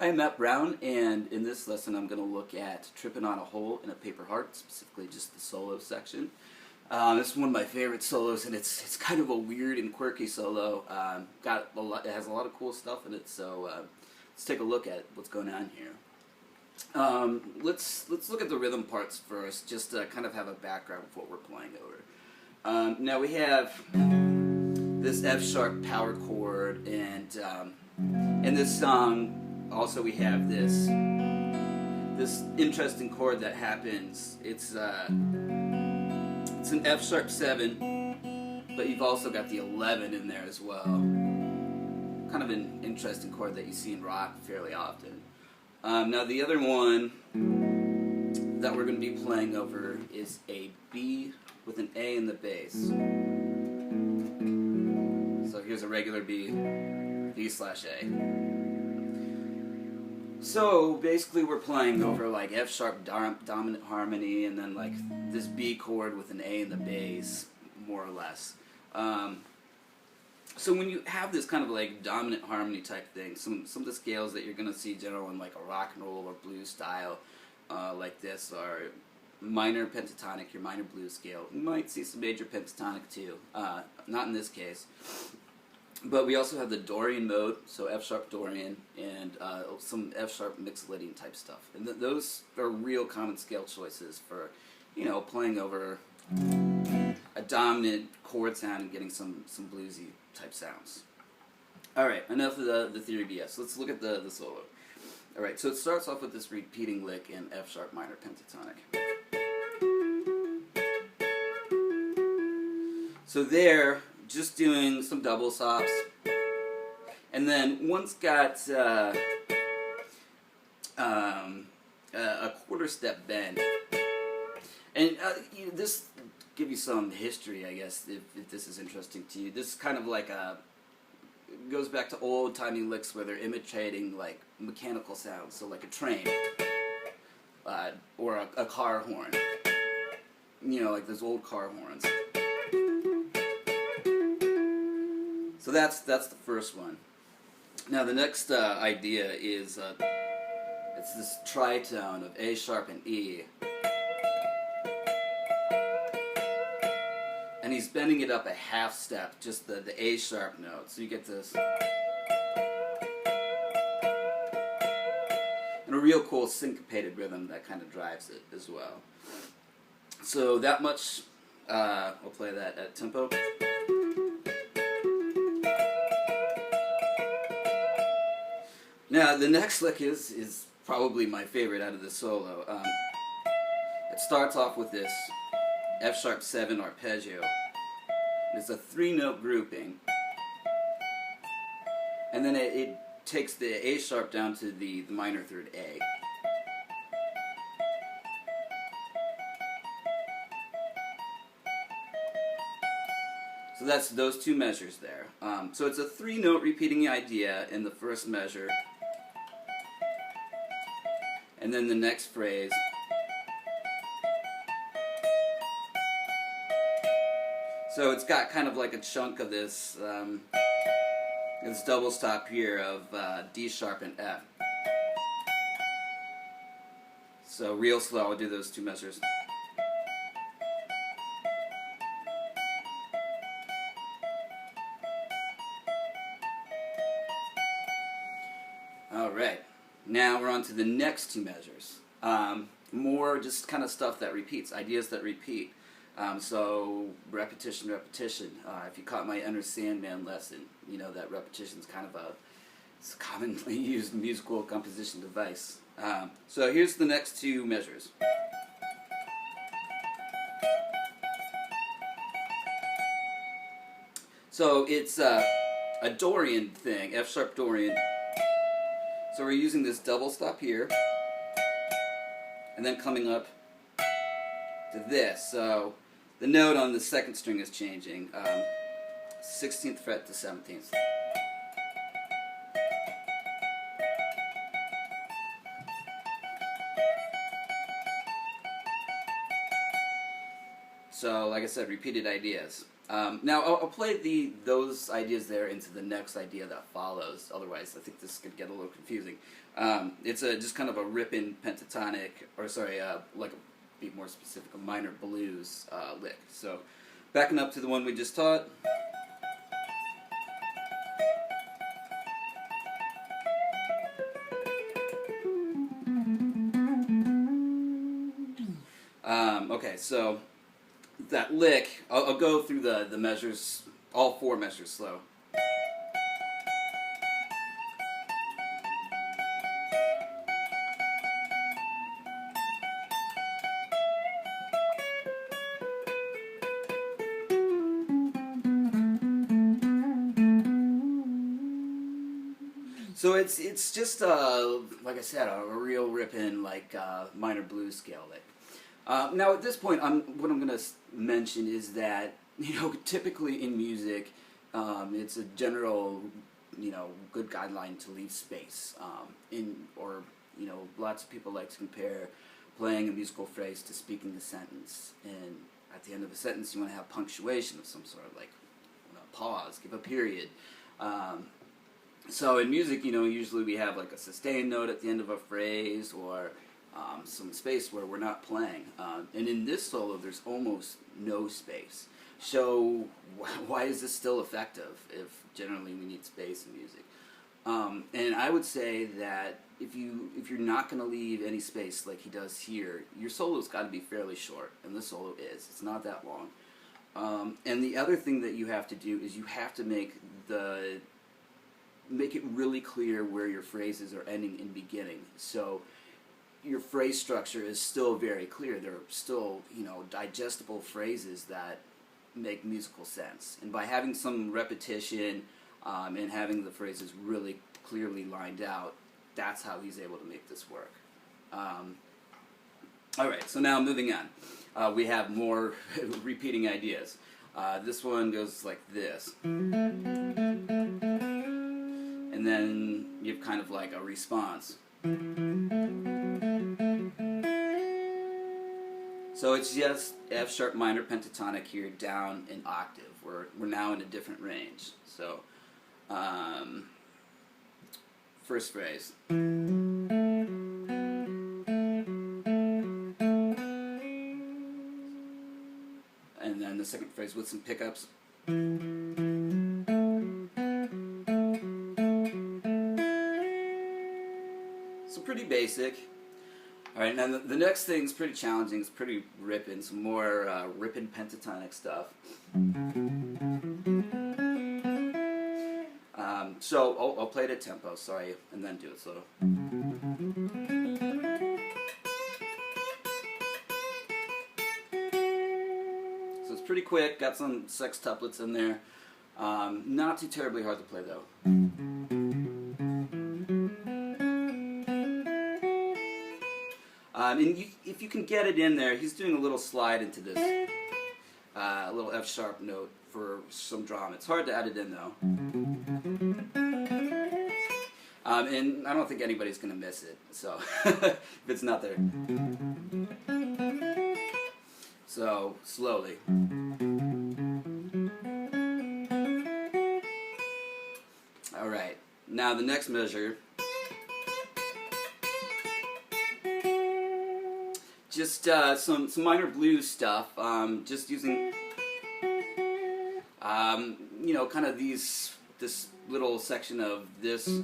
I'm Matt Brown, and in this lesson I'm going to look at Trippin' on a Hole in a Paper Heart, specifically just the solo section. This is one of my favorite solos, and it's kind of a weird and quirky solo. It has a lot of cool stuff in it, so let's take a look at what's going on here. Let's look at the rhythm parts first, just to kind of have a background of what we're playing over. Now we have this F sharp power chord, and in this song also we have this interesting chord that happens. It's an F sharp 7, but you've also got the 11 in there as well. Kind of an interesting chord that you see in rock fairly often. Now the other one that we're going to be playing over is a B with an A in the bass. So here's a regular B, B/A. So basically we're playing over like F sharp dominant harmony, and then like this B chord with an A in the bass, more or less. So when you have this kind of like dominant harmony type thing, some of the scales that you're going to see general in like a rock and roll or blues style like this are minor pentatonic, your minor blues scale. You might see some major pentatonic too, not in this case. But we also have the Dorian mode, so F sharp Dorian, and some F sharp Mixolydian type stuff. And those are real common scale choices for, playing over a dominant chord sound and getting some bluesy type sounds. Alright, enough of the theory BS. Let's look at the solo. Alright, so it starts off with this repeating lick in F sharp minor pentatonic. So there, just doing some double stops, and then one's got a quarter step bend, and this give you some history, I guess, if this is interesting to you. This is kind of like goes back to old timey licks where they're imitating like mechanical sounds, so like a train or a car horn, like those old car horns. So that's the first one. Now the next idea is it's this tritone of A sharp and E, and he's bending it up a half step, just the A sharp note. So you get this, and a real cool syncopated rhythm that kind of drives it as well. So that much, I'll play that at tempo. Now the next lick is probably my favorite out of the solo. It starts off with this F sharp 7 arpeggio. It's a 3-note grouping, and then it takes the A sharp down to the minor third A. So that's those two measures there. So it's a 3-note repeating idea in the first measure, and then the next phrase. So it's got kind of like a chunk of this this double stop here of D sharp and F. So real slow, I'll do those two measures. Alright, now we're on to the next two measures. More just kind of stuff that repeats, ideas that repeat. So repetition. If you caught my Enter Sandman lesson, you know that repetition is kind of it's a commonly used musical composition device. So here's the next two measures. So it's a Dorian thing, F sharp Dorian. So we're using this double stop here, and then coming up to this. So the note on the second string is changing, 16th fret to 17th. So, like I said, repeated ideas. Now, I'll play those ideas there into the next idea that follows. Otherwise, I think this could get a little confusing. It's just kind of a ripping pentatonic, or sorry, like a be more specific, a minor blues lick. So, backing up to the one we just taught. Okay, so that lick, I'll go through the measures, all four measures slow. So it's just like I said, a real ripping like minor blues scale lick. Now at this point, what I'm going to mention is that, you know, typically in music, it's a general, you know, good guideline to leave space. Or you know, lots of people like to compare playing a musical phrase to speaking a sentence. And at the end of a sentence, you want to have punctuation of some sort, like pause, give a period. So in music, you know, usually we have like a sustained note at the end of a phrase, or some space where we're not playing. And in this solo, there's almost no space. So why is this still effective if generally we need space in music? And I would say that if you're not going to leave any space like he does here, your solo's got to be fairly short, and this solo is. It's not that long. And the other thing that you have to do is you have to make it really clear where your phrases are ending and beginning. So your phrase structure is still very clear. There are still, you know, digestible phrases that make musical sense. And by having some repetition and having the phrases really clearly lined out, that's how he's able to make this work. All right, so now moving on. We have more repeating ideas. This one goes like this. And then you have kind of like a response. So it's just F sharp minor pentatonic here, down an octave. We're now in a different range. So first phrase. And then the second phrase with some pickups. So pretty basic. Alright, now the next thing's pretty challenging. It's pretty ripping, some more ripping pentatonic stuff. So I'll play it at tempo, sorry, and then do it slow. So it's pretty quick, got some sextuplets in there. Not too terribly hard to play though. And if you can get it in there, he's doing a little slide into this, a little F sharp note for some drama. It's hard to add it in though. And I don't think anybody's going to miss it, so if it's not there. So, slowly. Alright, now the next measure. Just some minor blues stuff, just using, you know, kind of this little section of this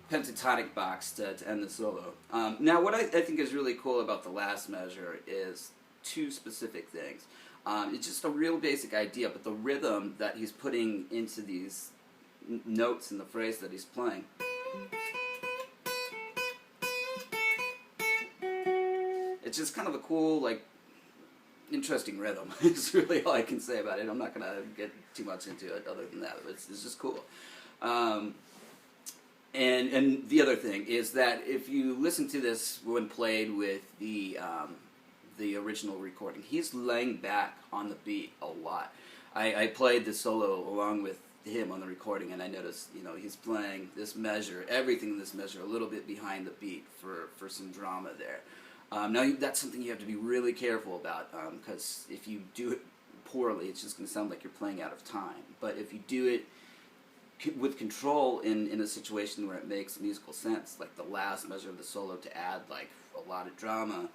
pentatonic box to end the solo. Now what I think is really cool about the last measure is two specific things. It's just a real basic idea, but the rhythm that he's putting into these notes in the phrase that he's playing. It's just kind of a cool, like, interesting rhythm. It's really all I can say about it. I'm not gonna get too much into it other than that. But it's just cool. And the other thing is that if you listen to this when played with the original recording, he's laying back on the beat a lot. I played the solo along with him on the recording, and I noticed, he's playing this measure, everything in this measure, a little bit behind the beat for some drama there. Now, that's something you have to be really careful about, because if you do it poorly, it's just going to sound like you're playing out of time. But if you do it with control in a situation where it makes musical sense, like the last measure of the solo to add like a lot of drama,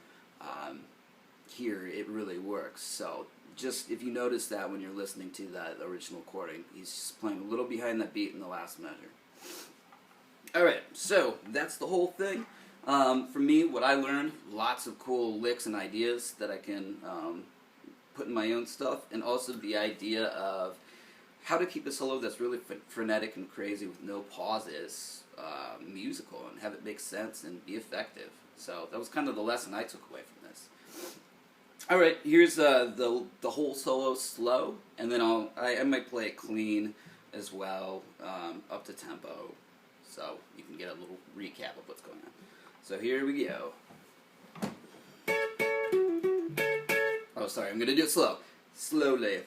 here it really works. So just if you notice that when you're listening to that original recording, he's just playing a little behind that beat in the last measure. Alright, so that's the whole thing. For me, what I learned, lots of cool licks and ideas that I can put in my own stuff, and also the idea of how to keep a solo that's really frenetic and crazy with no pauses musical, and have it make sense and be effective. So that was kind of the lesson I took away from this. Alright, here's the whole solo slow, and then I might play it clean as well, up to tempo, so you can get a little recap of what's going on. So here we go. Oh, sorry, I'm going to do it slow. Slowly.